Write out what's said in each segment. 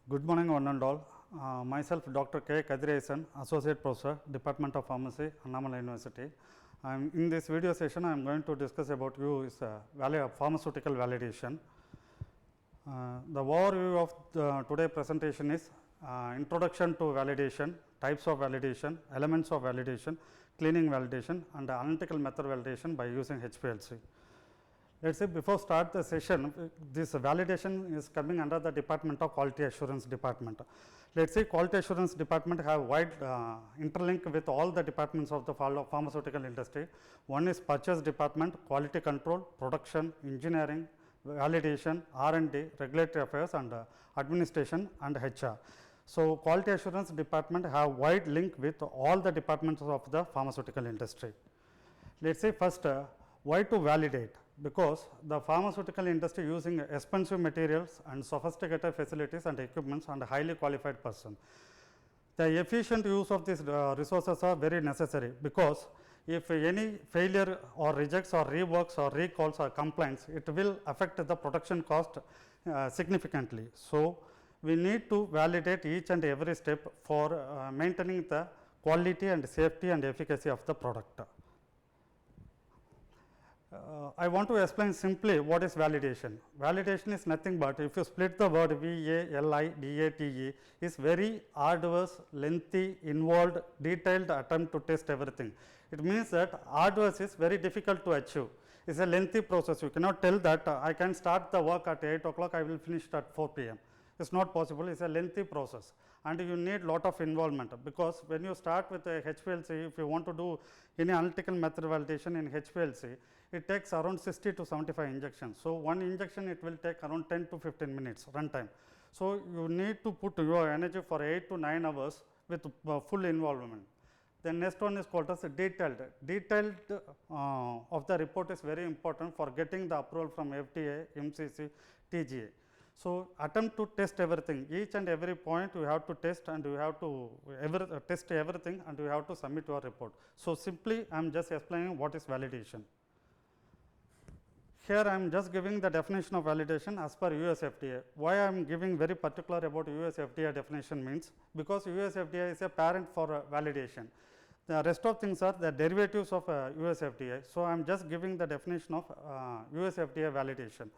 Good morning, one and all. Myself, Dr. KATHIRESAN, Associate Professor, Department of Pharmacy, ANNAMALAI University. In this video session, I am going to discuss about pharmaceutical validation. The overview of today's presentation is introduction to validation, types of validation, elements of validation, cleaning validation, and analytical method validation by using HPLC. Let us say before start the session, this validation is coming under the Department of Quality Assurance Department. Let us say Quality Assurance Department have wide interlink with all the departments of the pharmaceutical industry. One is Purchase Department, Quality Control, Production, Engineering, Validation, R&D, Regulatory Affairs, and Administration and HR. So, Quality Assurance Department have wide link with all the departments of the pharmaceutical industry. Let us say first why to validate? Because the pharmaceutical industry using expensive materials and sophisticated facilities and equipments and highly qualified person. The efficient use of these resources are very necessary, because if any failure or rejects or reworks or recalls or complaints, it will affect the production cost significantly. So, we need to validate each and every step for maintaining the quality and safety and efficacy of the product. I want to explain simply what is validation. Validation is nothing but, if you split the word VALIDATE, is very arduous, lengthy, involved, detailed attempt to test everything. It means that arduous is very difficult to achieve. It is a lengthy process. You cannot tell that I can start the work at 8 o'clock, I will finish at 4 p.m. It is not possible. It is a lengthy process, and you need lot of involvement, because when you start with a HPLC, if you want to do any analytical method validation in HPLC, it takes around 60 to 75 injections. So, one injection it will take around 10 to 15 minutes run time. So, you need to put your energy for 8 to 9 hours with full involvement. The next one is called as detailed. Detailed of the report is very important for getting the approval from FDA, MCC, TGA. So, attempt to test everything, each and every point you have to test, and you have to test everything, and you have to submit your report. So, simply I am just explaining what is validation. Here I am just giving the definition of validation as per US FDA. Why I am giving very particular about US FDA definition means, because US FDA is a parent for validation. The rest of things are the derivatives of US FDA. So, I am just giving the definition of US FDA validation.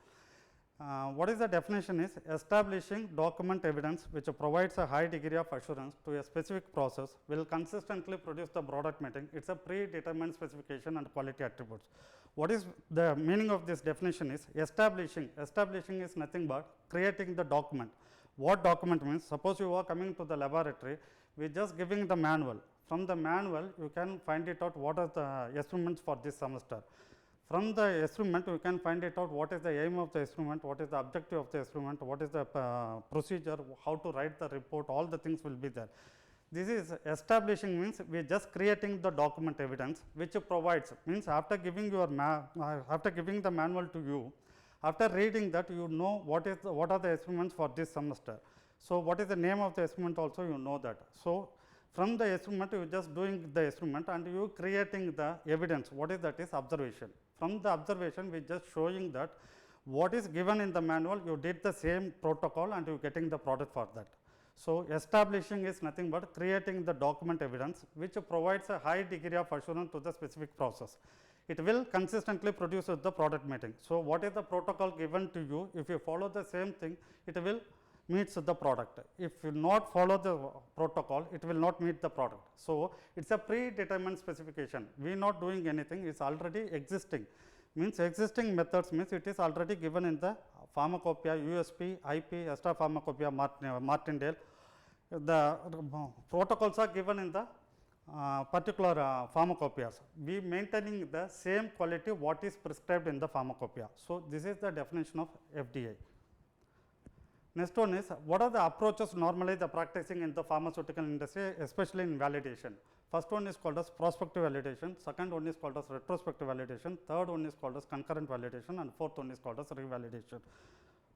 What is the definition is establishing document evidence which provides a high degree of assurance to a specific process will consistently produce the product meeting. It is a predetermined specification and quality attributes. What is the meaning of this definition is establishing. Establishing is nothing but creating the document. What document means? Suppose you are coming to the laboratory, we are just giving the manual. From the manual you can find it out what are the experiments for this semester. From the experiment you can find it out what is the aim of the experiment, what is the objective of the experiment, what is the procedure, how to write the report, all the things will be there. This is establishing, means we are just creating the document evidence which provides, means after giving your after giving the manual to you, after reading that you know what are the experiments for this semester. So, what is the name of the experiment also you know that. So, from the experiment you are just doing the experiment and you creating the evidence. What is that is observation. From the observation we just showing that what is given in the manual, you did the same protocol and you getting the product for that. So, establishing is nothing but creating the document evidence which provides a high degree of assurance to the specific process. It will consistently produce the product meeting. So, what is the protocol given to you? If you follow the same thing, it will meets the product. If you not follow the protocol, it will not meet the product. So, it is a predetermined specification. We are not doing anything, it is already existing. Means existing methods means it is already given in the pharmacopoeia, USP, IP, extra pharmacopoeia, Martindale. The protocols are given in the particular pharmacopoeias. We maintaining the same quality what is prescribed in the pharmacopoeia. So, this is the definition of FDA. Next one is what are the approaches normally the practicing in the pharmaceutical industry, especially in validation. First one is called as prospective validation, second one is called as retrospective validation, third one is called as concurrent validation, and fourth one is called as revalidation.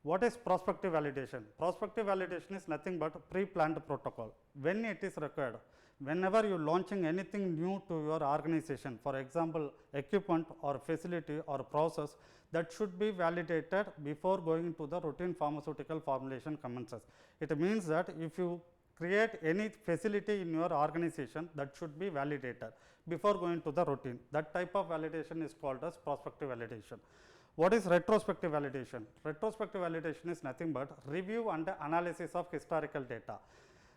What is prospective validation? Prospective validation is nothing but pre-planned protocol. When it is required, whenever you launching anything new to your organization, for example, equipment or facility or process, that should be validated before going to the routine pharmaceutical formulation commences. It means that if you create any facility in your organization, that should be validated before going to the routine. That type of validation is called as prospective validation. What is retrospective validation? Retrospective validation is nothing but review and analysis of historical data.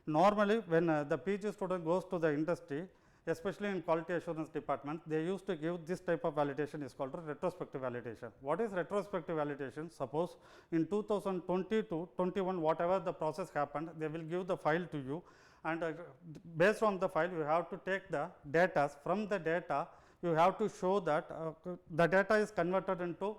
Normally, when the PG student goes to the industry, especially in quality assurance department, they used to give this type of validation is called retrospective validation. What is retrospective validation? Suppose in 2020 to 21, whatever the process happened, they will give the file to you, and based on the file, you have to take the data. From the data, you have to show that the data is converted into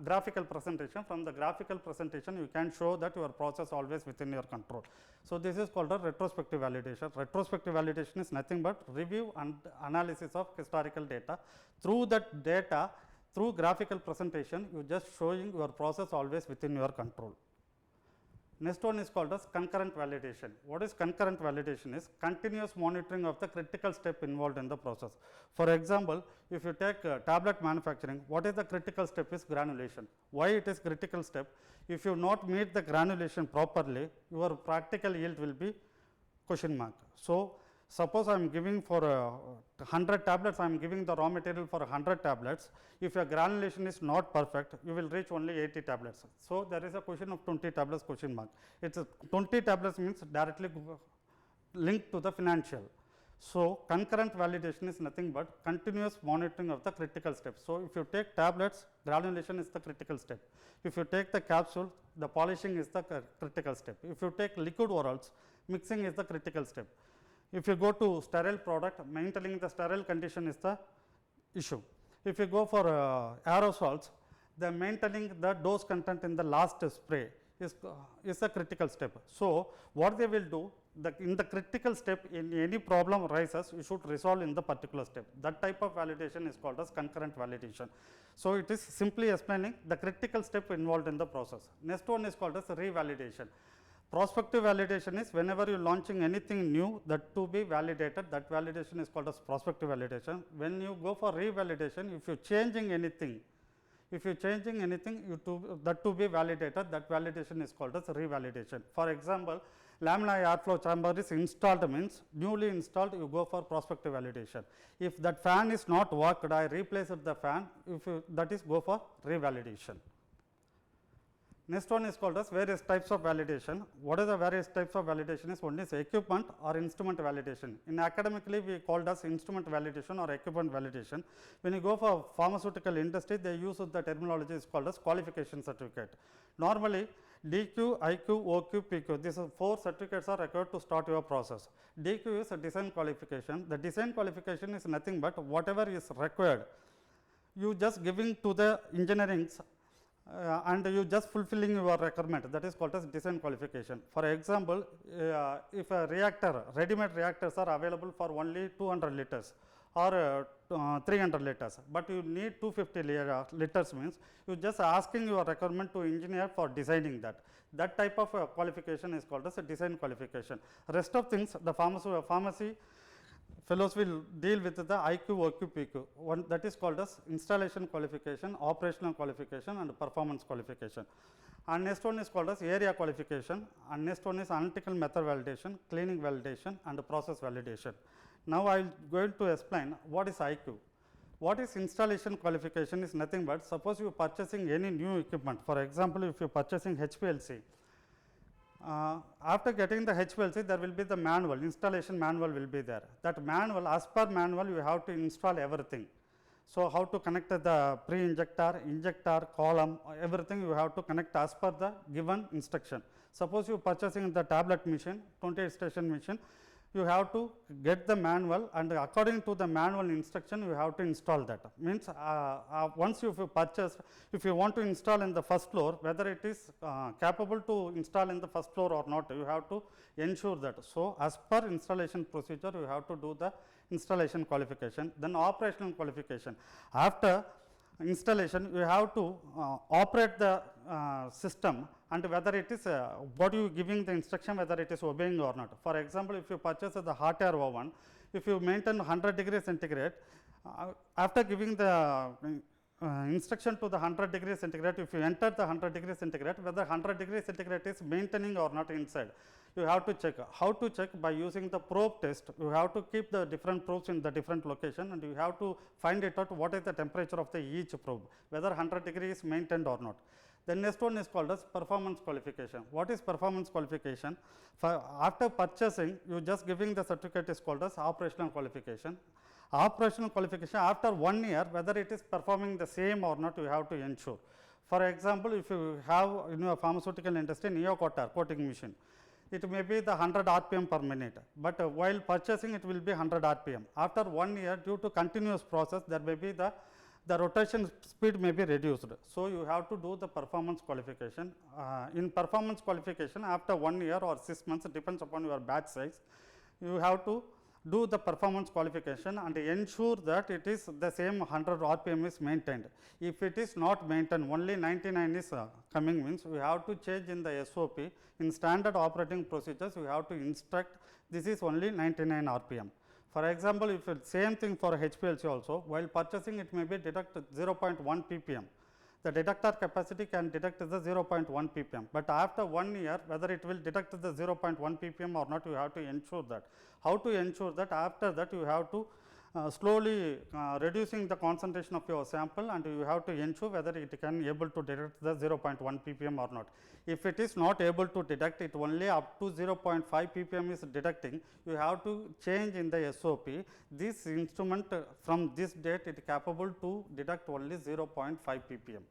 graphical presentation. From the graphical presentation, you can show that your process always within your control. So, this is called a retrospective validation. Retrospective validation is nothing but review and analysis of historical data. Through that data, through graphical presentation, you just showing your process always within your control. Next one is called as concurrent validation. What is concurrent validation? Is continuous monitoring of the critical step involved in the process. For example, if you take tablet manufacturing, what is the critical step? Is granulation. Why it is critical step? If you not meet the granulation properly, your practical yield will be question mark. So, suppose I am giving for 100 tablets, I am giving the raw material for 100 tablets. If your granulation is not perfect, you will reach only 80 tablets. So, there is a question of 20 tablets question mark. It is 20 tablets means directly linked to the financial. So, concurrent validation is nothing but continuous monitoring of the critical steps. So, if you take tablets, granulation is the critical step. If you take the capsule, the polishing is the critical step. If you take liquid orals, mixing is the critical step. If you go to sterile product, maintaining the sterile condition is the issue. If you go for aerosols, the maintaining the dose content in the last spray is a critical step. So, what they will do, in the critical step, in any problem arises, you should resolve in the particular step. That type of validation is called as concurrent validation. So, it is simply explaining the critical step involved in the process. Next one is called as revalidation. Prospective validation is whenever you are launching anything new that to be validated, that validation is called as prospective validation. When you go for revalidation, if you are changing anything, that to be validated, that validation is called as revalidation. For example, laminar airflow chamber is installed means newly installed, you go for prospective validation. If that fan is not worked, I replace the fan, that is go for revalidation. Next one is called as various types of validation. What are the various types of validation? Is one is equipment or instrument validation. In academically, we called as instrument validation or equipment validation. When you go for pharmaceutical industry, they use the terminology is called as qualification certificate. Normally, DQ, IQ, OQ, PQ, these 4 certificates are required to start your process. DQ is a design qualification. The design qualification is nothing but whatever is required, you just giving to the engineering and you just fulfilling your requirement, that is called as design qualification. For example, if a reactor, ready-made reactors are available for only 200 liters or 300 liters, but you need 250 liters means you just asking your requirement to engineer for designing that. That type of qualification is called as a design qualification. Rest of things, the pharmacy fellows will deal with the IQ, OQ, PQ. One that is called as installation qualification, operational qualification and performance qualification. And next one is called as area qualification, and next one is analytical method validation, cleaning validation and process validation. Now, I will going to explain what is IQ. What is installation qualification is nothing but suppose you are purchasing any new equipment. For example, if you are purchasing HPLC, after getting the HPLC, there will be the manual, installation manual will be there. That manual, as per manual, you have to install everything. So, how to connect the pre-injector, injector, column, everything you have to connect as per the given instruction. Suppose you are purchasing the tablet machine, 28 station machine, you have to get the manual, and according to the manual instruction you have to install that. Means once you purchase, if you want to install in the first floor, whether it is capable to install in the first floor or not, you have to ensure that. So, as per installation procedure, you have to do the installation qualification. Then operational qualification. After installation, you have to operate the system, and whether it is what you giving the instruction, whether it is obeying or not. For example, if you purchase the hot air oven, if you maintain 100 degrees centigrade, after giving the instruction to the 100 degree centigrade, if you enter the 100 degree centigrade, whether 100 degree centigrade is maintaining or not inside, you have to check. How to check? By using the probe test. You have to keep the different probes in the different location, and you have to find it out what is the temperature of the each probe, whether 100 degree is maintained or not. The next one is called as performance qualification. What is performance qualification? After purchasing, you just giving the certificate is called as operational qualification. Operational qualification, after 1 year, whether it is performing the same or not, you have to ensure. For example, if you have in your pharmaceutical industry neocoater coating machine, it may be the 100 RPM per minute, but while purchasing it will be 100 RPM. After 1 year, due to continuous process, there may be the rotation speed may be reduced. So, you have to do the performance qualification. In performance qualification, after 1 year or 6 months, depends upon your batch size, you have to do the performance qualification and ensure that it is the same 100 RPM is maintained. If it is not maintained, only 99 is coming, means we have to change in the SOP. In standard operating procedures, we have to instruct this is only 99 RPM. For example, if it's same thing for HPLC also, while purchasing it may be detect 0.1 ppm. The detector capacity can detect the 0.1 ppm, but after 1 year, whether it will detect the 0.1 ppm or not, you have to ensure that. How to ensure that? After that, you have to slowly reducing the concentration of your sample, and you have to ensure whether it can able to detect the 0.1 ppm or not. If it is not able to detect it, only up to 0.5 ppm is detecting, you have to change in the SOP. This instrument from this date it is capable to detect only 0.5 ppm.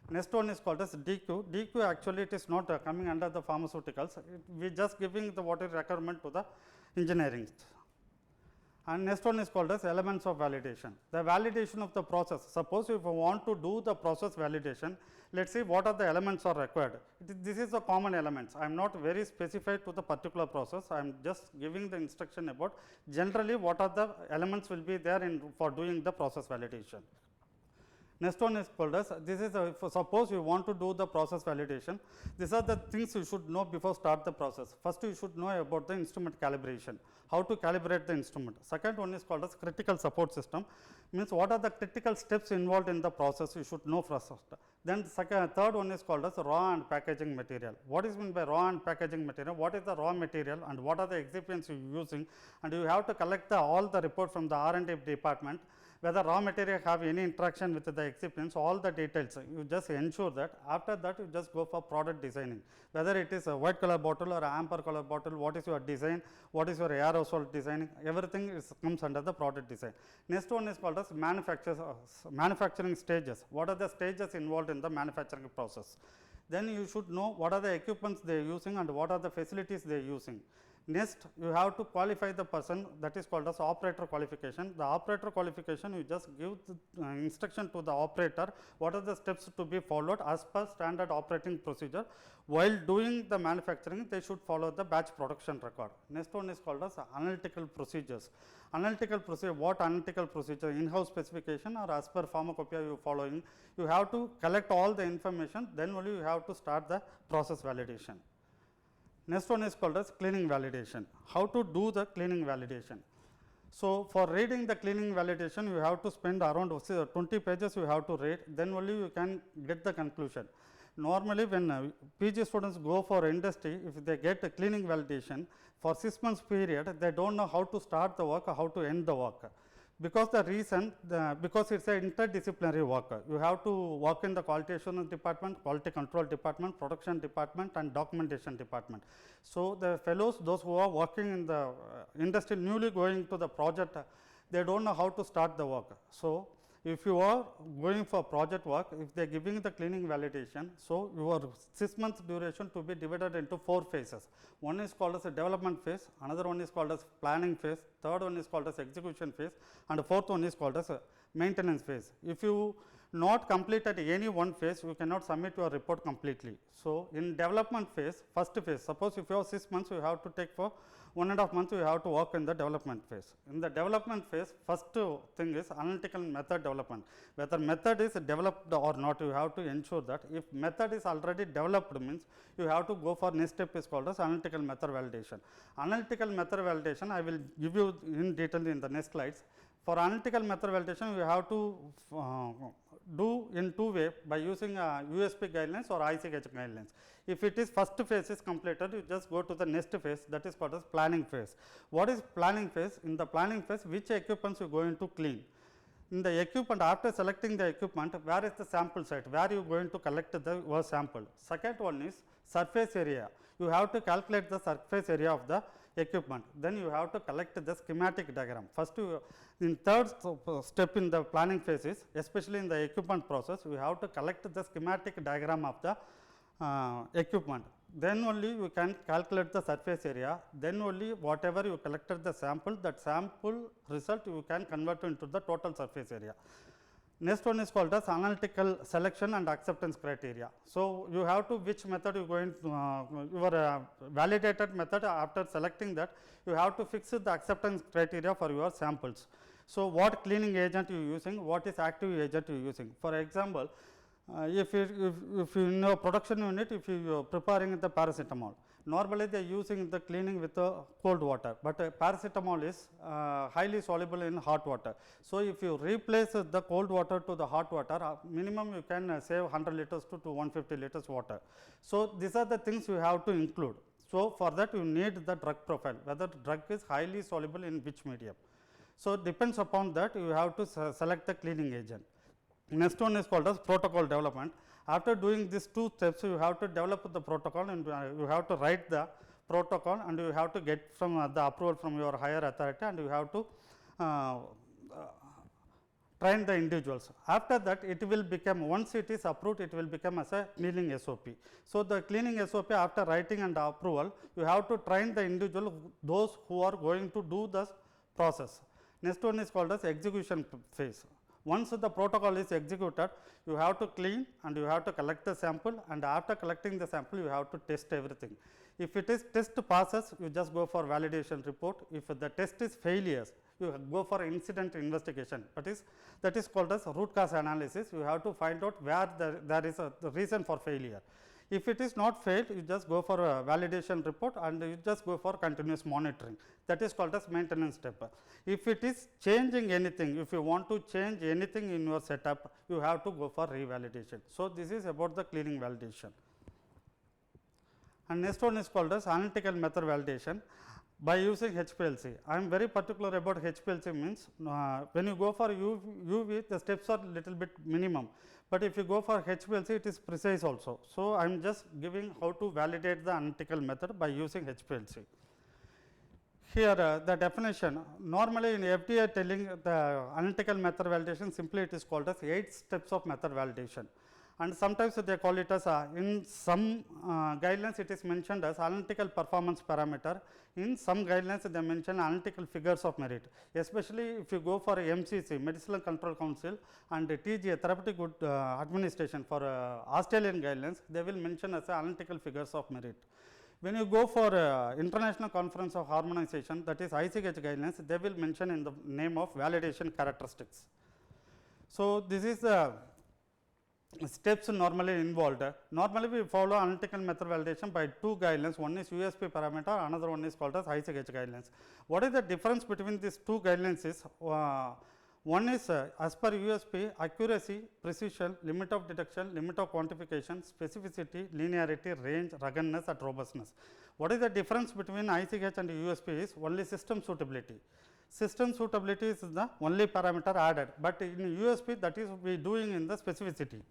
Next one is called as DQ. DQ actually it is not coming under the pharmaceuticals. We just giving the what is requirement to the engineering. And next one is called as elements of validation. The validation of the process. Suppose if you want to do the process validation, let us see what are the elements are required. This is the common elements. I am not very specified to the particular process. I am just giving the instruction about generally what are the elements will be there in for doing the process validation. Next one is called as, this is suppose you want to do the process validation, these are the things you should know before start the process. First you should know about the instrument calibration, how to calibrate the instrument. Second one is called as critical support system, means what are the critical steps involved in the process you should know first. Then third one is called as raw and packaging material. What is meant by raw and packaging material? What is the raw material and what are the excipients you are using, and you have to collect all the report from the R&D department, whether raw material have any interaction with the excipients, all the details, you just ensure that. After that, you just go for product designing, whether it is a white color bottle or amber color bottle, what is your design, what is your aerosol designing, everything comes under the product design. Next one is called as manufacturing stages. What are the stages involved in the manufacturing process? Then you should know what are the equipments they are using and what are the facilities they are using. Next, you have to qualify the person, that is called as operator qualification. The operator qualification, you just give the instruction to the operator, what are the steps to be followed as per standard operating procedure. While doing the manufacturing, they should follow the batch production record. Next one is called as analytical procedures. Analytical procedure, what analytical procedure? In-house specification or as per pharmacopoeia you following. You have to collect all the information, then only you have to start the process validation. Next one is called as cleaning validation. How to do the cleaning validation? So, for reading the cleaning validation, you have to spend around 20 pages you have to read, then only you can get the conclusion. Normally, when PG students go for industry, if they get a cleaning validation, for 6 months period, they do not know how to start the work or how to end the work. Because the reason, because it is an interdisciplinary work, you have to work in the quality assurance department, quality control department, production department and documentation department. So, the fellows, those who are working in the industry newly going to the project, they do not know how to start the work. So, if you are going for project work, if they are giving the cleaning validation, so your 6 months duration to be divided into 4 phases. One is called as a development phase, another one is called as planning phase, third one is called as execution phase, and the fourth one is called as a maintenance phase. If you not completed any one phase, you cannot submit your report completely. So, in development phase, first phase, suppose if you have 6 months, you have to take for 1.5 months, you have to work in the development phase. In the development phase, first thing is analytical method development. Whether method is developed or not, you have to ensure that. If method is already developed, means you have to go for next step is called as analytical method validation. Analytical method validation, I will give you in detail in the next slides. For analytical method validation, you have to do in two way by using USP guidelines or ICH guidelines. If it is first phase is completed, you just go to the next phase, that is called as planning phase. What is planning phase? In the planning phase, which equipments you are going to clean? In the equipment, after selecting the equipment, where is the sample site, where you are going to collect the your sample. Second one is surface area. You have to calculate the surface area of the equipment. Then you have to collect the schematic diagram. First, in third step in the planning phase is, especially in the equipment process, you have to collect the schematic diagram of the equipment. Then only you can calculate the surface area. Then only whatever you collected the sample, that sample result you can convert into the total surface area. Next one is called as analytical selection and acceptance criteria. So, you have to which method you going to your validated method. After selecting that, you have to fix the acceptance criteria for your samples. So, what cleaning agent you using, what is active agent you using. For example, if you in your production unit, if you are preparing the paracetamol, normally they are using the cleaning with cold water, but paracetamol is highly soluble in hot water. So, if you replace the cold water to the hot water, minimum you can save 100 liters to 150 liters water. So, these are the things you have to include. So, for that you need the drug profile, whether drug is highly soluble in which medium. So, depends upon that you have to select the cleaning agent. Next one is called as protocol development. After doing these two steps, you have to develop the protocol and you have to write the protocol and you have to get from the approval from your higher authority and you have to train the individuals. After that, it will become, once it is approved, it will become as a cleaning SOP. So, the cleaning SOP after writing and approval, you have to train the individual, those who are going to do the process. Next one is called as execution phase. Once the protocol is executed, you have to clean and you have to collect the sample, and after collecting the sample, you have to test everything. If it is test passes, you just go for validation report. If the test is failures, you go for incident investigation, that is called as root cause analysis. You have to find out where there is the reason for failure. If it is not failed, you just go for a validation report and you just go for continuous monitoring, that is called as maintenance step. If it is changing anything, if you want to change anything in your setup, you have to go for revalidation. So, this is about the cleaning validation. And next one is called as analytical method validation by using HPLC. I am very particular about HPLC means when you go for UV, the steps are little bit minimum, but if you go for HPLC, it is precise also. So, I am just giving how to validate the analytical method by using HPLC. Here the definition, normally in FDA telling the analytical method validation, simply it is called as 8 steps of method validation, and sometimes they call it as in some guidelines it is mentioned as analytical performance parameter. In some guidelines they mention analytical figures of merit, especially if you go for MCC, Medicinal Control Council, and TGA, Therapeutic Good Administration for Australian guidelines, they will mention as analytical figures of merit. When you go for International Conference of Harmonization, that is ICH guidelines, they will mention in the name of validation characteristics. So, this is the steps normally involved. Normally, we follow analytical method validation by 2 guidelines. One is USP parameter, another one is called as ICH guidelines. What is the difference between these 2 guidelines is, one is as per USP, accuracy, precision, limit of detection, limit of quantification, specificity, linearity, range, ruggedness and robustness. What is the difference between ICH and USP is only system suitability. System suitability is the only parameter added, but in USP that is we doing in the specificity.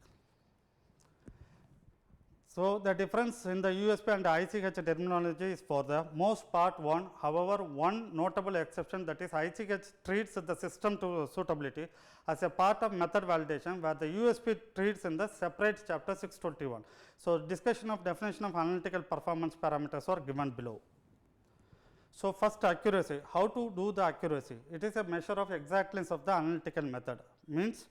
So, the difference in the USP and ICH terminology is for the most part one. However, one notable exception, that is ICH treats the system to suitability as a part of method validation, where the USP treats in the separate chapter 621. So, discussion of definition of analytical performance parameters are given below. So, first accuracy, how to do the accuracy? It is a measure of exactness of the analytical method, means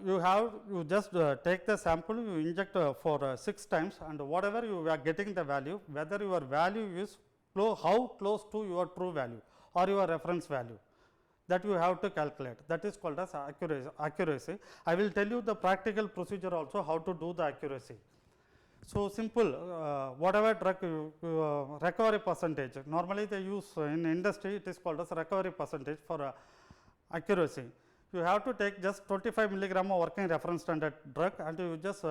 you just take the sample, you inject for 6 times, and whatever you are getting the value, whether your value is how close to your true value or your reference value, that you have to calculate, that is called as accuracy. I will tell you the practical procedure also how to do the accuracy. So, simple, whatever drug recovery percentage, normally they use in industry, it is called as recovery percentage for accuracy. you have to take just 25 milligram of working reference standard drug, and you just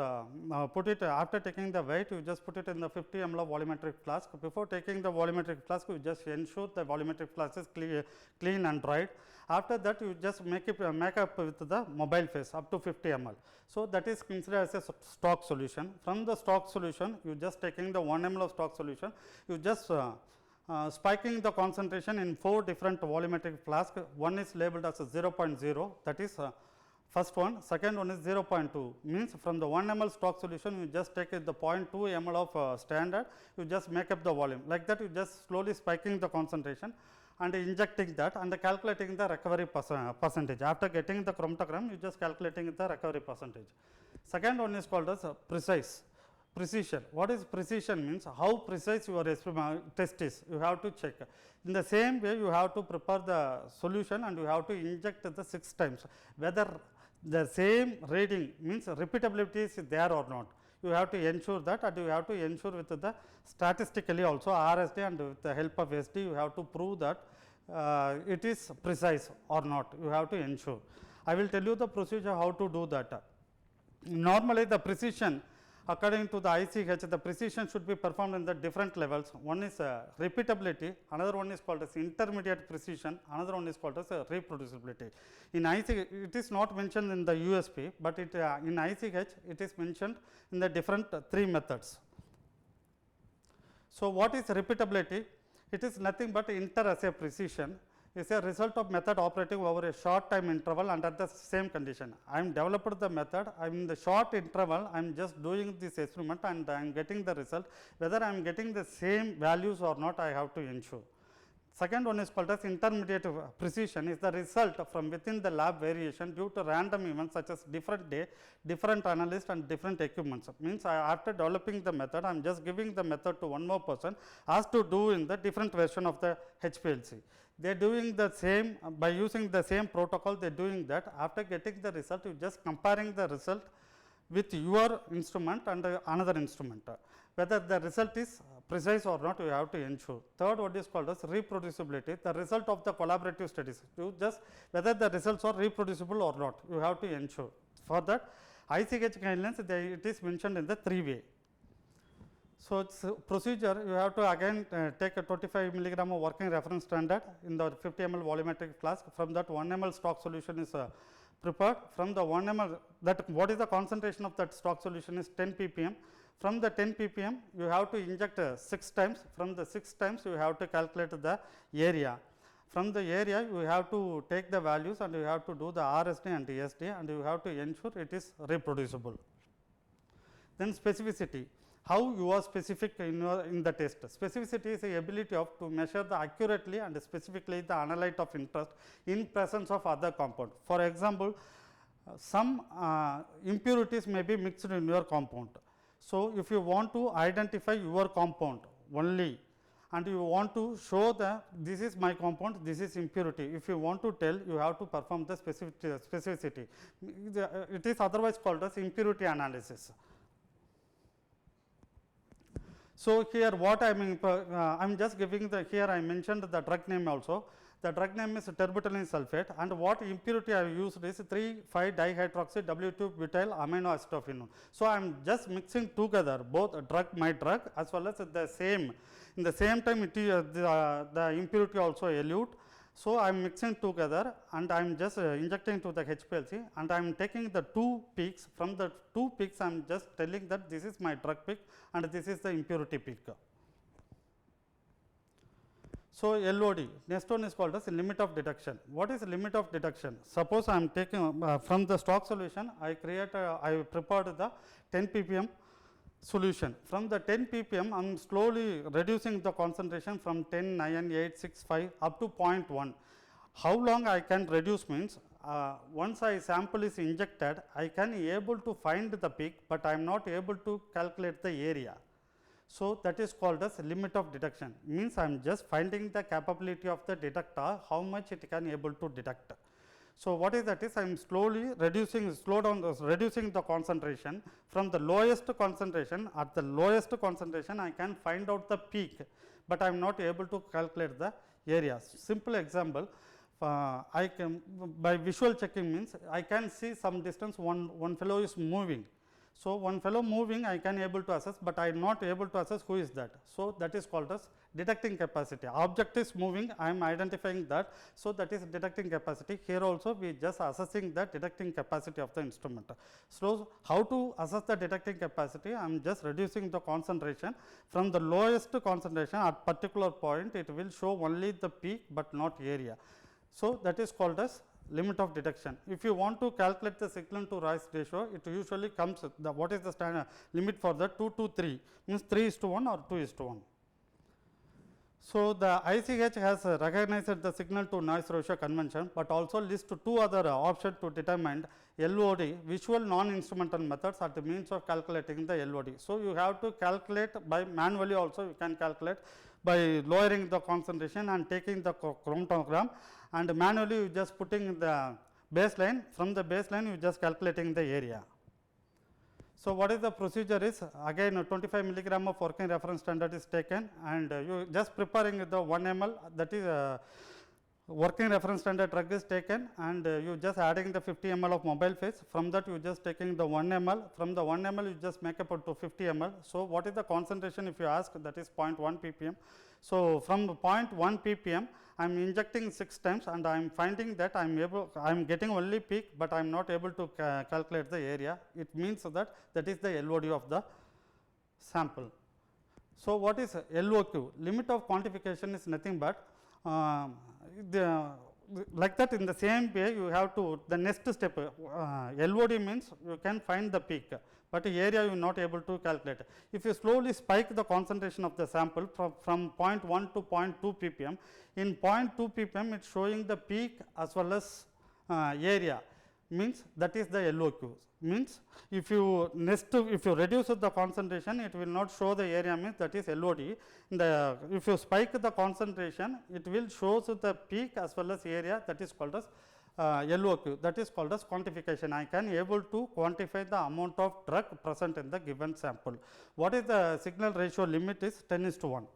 put it after taking the weight, you just put it in the 50 ml of volumetric flask. Before taking the volumetric flask, you just ensure the volumetric flask is clean and dried. After that, you just make up with the mobile phase up to 50 ml. So, that is considered as a stock solution. From the stock solution, you just taking the 1 ml of stock solution, you just spiking the concentration in 4 different volumetric flasks. One is labeled as 0.0, that is first one. Second one is 0.2, means from the 1 ml stock solution, you just take the 0.2 ml of standard, you just make up the volume. Like that, you just slowly spiking the concentration and injecting that and calculating the recovery percentage. After getting the chromatogram, you just calculating the recovery percentage. Second one is called as precision. What is precision means? How precise your test is, you have to check. In the same way, you have to prepare the solution and you have to inject the 6 times, whether the same reading means repeatability is there or not. You have to ensure that, and you have to ensure with the statistically also RSD, and with the help of SD, you have to prove that it is precise or not. You have to ensure. I will tell you the procedure how to do that. Normally, the precision, according to the ICH, the precision should be performed in the different levels. One is repeatability, another one is called as intermediate precision, another one is called as reproducibility. In ICH, it is not mentioned in the USP, but it in ICH, it is mentioned in the different 3 methods. So, what is repeatability? It is nothing but inter-assay precision. Is a result of method operating over a short time interval under the same condition. I am developed the method, I am in the short interval, I am just doing this experiment and I am getting the result. Whether I am getting the same values or not, I have to ensure. Second one is called as intermediate precision, is the result from within the lab variation due to random events such as different day, different analyst and different equipments. Means after developing the method, I am just giving the method to one more person as to do in the different version of the HPLC. They are doing the same by using the same protocol, they are doing that. After getting the result, you just comparing the result with your instrument and another instrument. Whether the result is precise or not, you have to ensure. Third, what is called as reproducibility, the result of the collaborative studies. You just whether the results are reproducible or not, you have to ensure. For that, ICH guidelines, it is mentioned in the 3 way. So, it's procedure, you have to again take a 25 milligram of working reference standard in the 50 ml volumetric flask. From that 1 ml stock solution is prepared. From the 1 ml, that what is the concentration of that stock solution is 10 ppm. From the 10 ppm, you have to inject 6 times. From the 6 times, you have to calculate the area. From the area, you have to take the values and you have to do the RSD and SD, and you have to ensure it is reproducible. Then specificity. How you are specific in the test. Specificity is the ability of to measure the accurately and specifically the analyte of interest in presence of other compound. For example, some impurities may be mixed in your compound. So, if you want to identify your compound only and you want to show that this is my compound, this is impurity. If you want to tell, you have to perform the specificity. It is otherwise called as impurity analysis. So, here what I am just giving the, here I mentioned the drug name also. The drug name is terbutaline sulfate, and what impurity I have used is 3,5-dihydroxy W2-butyl amino acetophenone. So, I am just mixing together both my drug as well as the same. In the same time, it is the impurity also elute. So, I am mixing together and I am just injecting to the HPLC, and I am taking the 2 peaks. From the 2 peaks, I am just telling that this is my drug peak and this is the impurity peak. So, LOD, next one is called as limit of detection. What is limit of detection? Suppose I am taking from the stock solution, I prepared the 10 ppm solution. From the 10 ppm, I am slowly reducing the concentration from 10, 9, 8, 6, 5 up to 0.1. How long I can reduce means, once I sample is injected, I can able to find the peak, but I am not able to calculate the area. So, that is called as limit of detection, means I am just finding the capability of the detector, how much it can able to detect. So, what is that is I am slowly reducing the concentration from the lowest concentration. At the lowest concentration, I can find out the peak, but I am not able to calculate the area. Simple example, I can, by visual checking means I can see some distance one fellow is moving. So, one fellow moving I can able to assess, but I am not able to assess who is that. So, that is called as detecting capacity. Object is moving, I am identifying that. So, that is detecting capacity. Here also we just assessing the detecting capacity of the instrument. So, how to assess the detecting capacity? I am just reducing the concentration from the lowest concentration at particular point, it will show only the peak, but not area. So, that is called as limit of detection. If you want to calculate the signal to noise ratio, it usually comes the what is the standard limit for the 2 to 3 means 3:1 or 2:1. So, the ICH has recognized the signal to noise ratio convention, but also list two other options to determine LOD, visual non-instrumental methods are the means of calculating the LOD. So, you have to calculate by manually also you can calculate by lowering the concentration and taking the chromatogram, and manually you just putting the baseline, from the baseline you just calculating the area. So, what is the procedure is again 25 milligram of working reference standard is taken, and you just preparing the 1 ml, that is working reference standard drug is taken, and you just adding the 50 ml of mobile phase. From that you just taking the 1 ml, from the 1 ml you just make up to 50 ml. So, what is the concentration if you ask, that is 0.1 ppm. So, from 0.1 ppm I am injecting 6 times, and I am finding that I am getting only peak, but I am not able to calculate the area. It means that is the LOD of the sample. So, what is LOQ? Limit of quantification is nothing but like that. In the same way you have to the next step, LOD means you can find the peak, but area you are not able to calculate. If you slowly spike the concentration of the sample from 0.1 to 0.2 ppm, in 0.2 ppm it is showing the peak as well as area, means that is the LOQ. Means if you reduce the concentration, it will not show the area, means that is LOD. If you spike the concentration, it will show the peak as well as area, that is called as LOQ, that is called as quantification. I can able to quantify the amount of drug present in the given sample. What is the signal ratio limit is 10:1.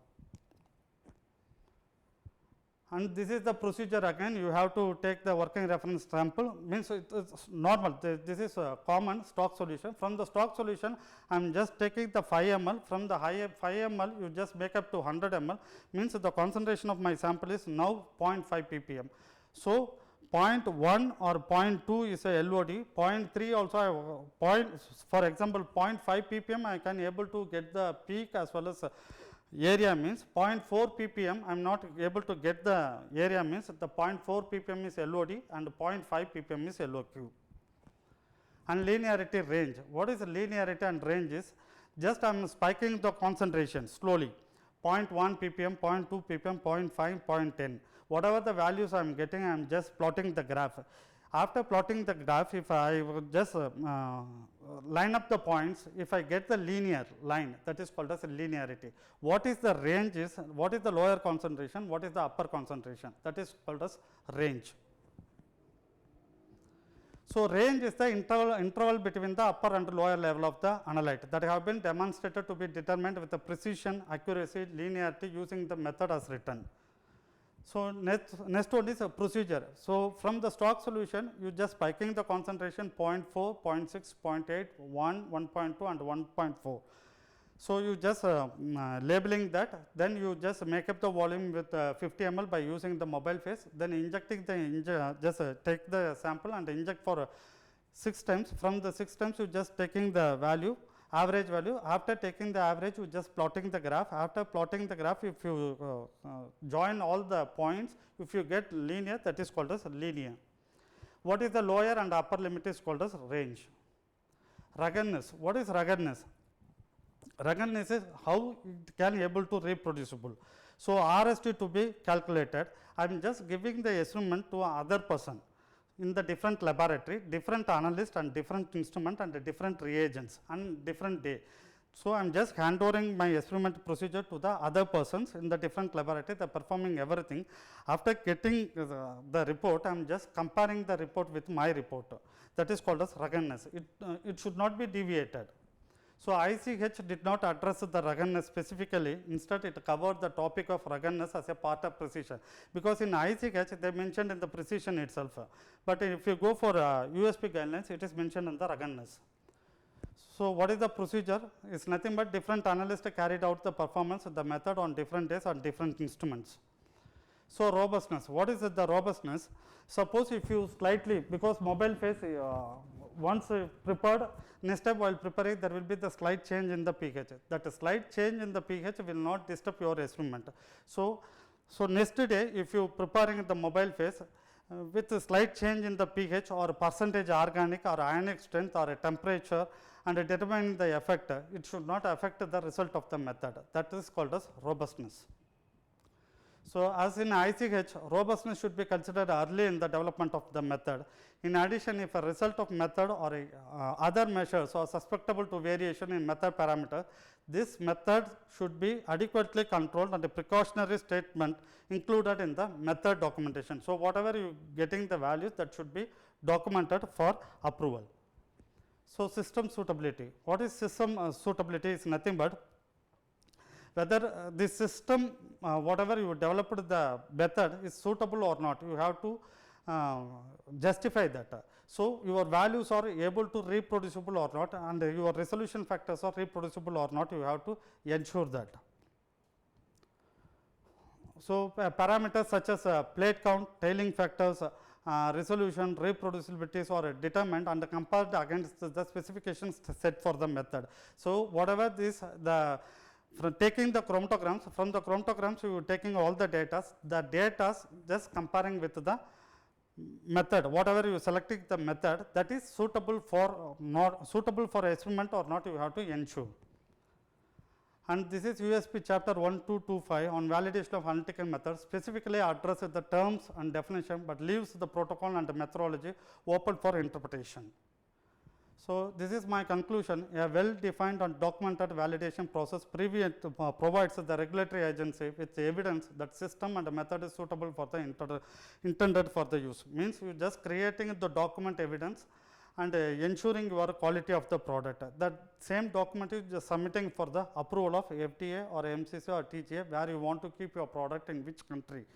And this is the procedure again, you have to take the working reference sample, means it is normal, this is a common stock solution. From the stock solution I am just taking the 5 ml, from the 5 ml you just make up to 100 ml, means the concentration of my sample is now 0.5 ppm. So, 0.1 or 0.2 is a LOD, 0.3 also for example 0.5 ppm I can able to get the peak as well as area, means 0.4 ppm I am not able to get the area, means the 0.4 ppm is LOD and 0.5 ppm is LOQ. And linearity range, what is linearity and range is just I am spiking the concentration slowly, 0.1 ppm, 0.2 ppm, 0.5, 0.10, whatever the values I am getting, I am just plotting the graph. After plotting the graph, if I just line up the points, if I get the linear line, that is called as linearity. What is the range is, what is the lower concentration, what is the upper concentration, that is called as range. So, range is the interval between the upper and lower level of the analyte that have been demonstrated to be determined with the precision, accuracy, linearity using the method as written. So, next one is a procedure. So, from the stock solution you just spiking the concentration 0.4, 0.6, 0.8, 1, 1.2 and 1.4. So, you just labeling that, then you just make up the volume with 50 ml by using the mobile phase, then injecting the just take the sample and inject for 6 times. From the 6 times you just taking the value, average value. After taking the average you just plotting the graph. After plotting the graph, if you join all the points, if you get linear, that is called as linear. What is the lower and upper limit is called as range. Ruggedness, what is ruggedness? Ruggedness is how it can able to reproducible. So, RST to be calculated, I am just giving the estimate to other person in the different laboratory, different analyst and different instrument and different reagents and different day. So, I am just handovering my experiment procedure to the other persons in the different laboratory, they are performing everything. After getting the report, I am just comparing the report with my report, that is called as ruggedness. It should not be deviated. So, ICH did not address the ruggedness specifically, instead it covered the topic of ruggedness as a part of precision, because in ICH they mentioned in the precision itself, but if you go for USP guidelines, it is mentioned in the ruggedness. So, what is the procedure? It is nothing but different analysts carried out the performance of the method on different days on different instruments. So, robustness, what is the robustness? Suppose if you slightly, because mobile phase once prepared, next step while preparing there will be the slight change in the pH. That slight change in the pH will not disturb your experiment. So, next day if you preparing the mobile phase with a slight change in the pH or percentage organic or ionic strength or a temperature and determining the effect, it should not affect the result of the method. That is called as robustness. So, as in ICH, robustness should be considered early in the development of the method. In addition, if a result of method or other measures are susceptible to variation in method parameter, this method should be adequately controlled and a precautionary statement included in the method documentation. So, whatever you getting the values, that should be documented for approval. So, system suitability. What is system suitability? Is nothing but whether this system whatever you developed the method is suitable or not, you have to justify that. So, your values are able to reproducible or not, and your resolution factors are reproducible or not, you have to ensure that. So, parameters such as plate count, tailing factors, resolution, reproducibilities are determined and compared against the specifications set for the method. So, whatever this from taking the chromatograms, from the chromatograms you are taking all the data just comparing with the method, whatever you selecting the method that is suitable for not suitable for experiment or not, you have to ensure. And this is USP chapter 1225 on validation of analytical methods, specifically addresses the terms and definition, but leaves the protocol and the methodology open for interpretation. So, this is my conclusion. A well defined and documented validation process provides the regulatory agency with evidence that system and method is suitable for the intended for the use. Means you just creating the document evidence and ensuring your quality of the product. That same document is just submitting for the approval of FDA or MCC or TGA, where you want to keep your product in which country.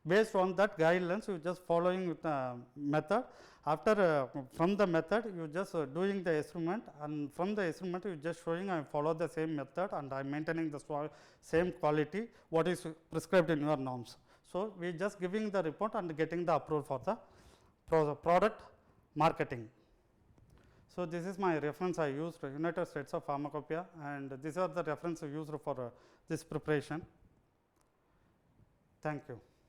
Based on that guidelines, you just following with the method. After from the method, you just doing the experiment, and from the experiment you just showing I follow the same method and I am maintaining the same quality what is prescribed in your norms. So, we just giving the report and getting the approval for the product marketing. So, this is my reference I used United States of Pharmacopoeia, and these are the references used for this preparation. Thank you.